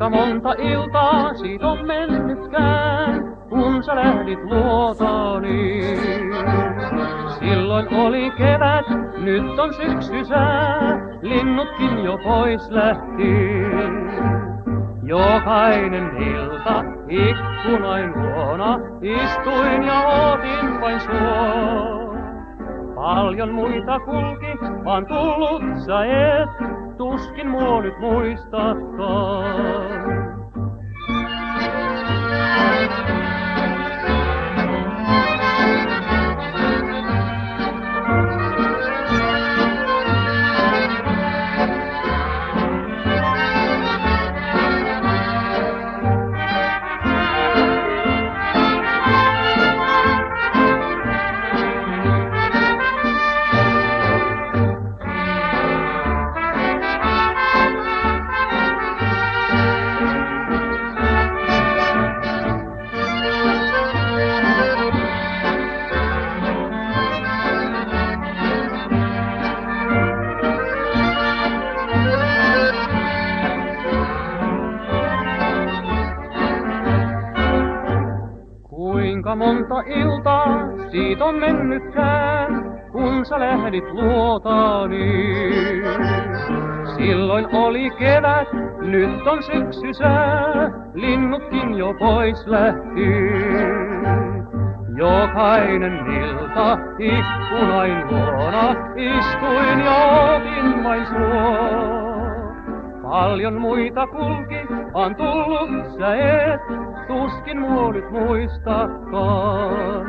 Kuinka monta iltaa siitä on mennytkään, kun sä lähdit luotani. Silloin oli kevät, nyt on syksysää, linnutkin jo pois lähti. Jokainen ilta ikkunain luona istuin ja ootin vain sua. Paljon muita kulki, vaan tullut sä et, tuskin mua nyt muistatkaan. Kuinka monta iltaa siitä on mennytkään, kun sä lähdit luotani. Silloin oli kevät, nyt on syksysää, linnutkin jo pois lähti. Jokainen ilta ikkunain luona istuin ja ootin vain sua. Paljon muita kulki, vaan tullut sä et, tuskin mua nyt muistakaan.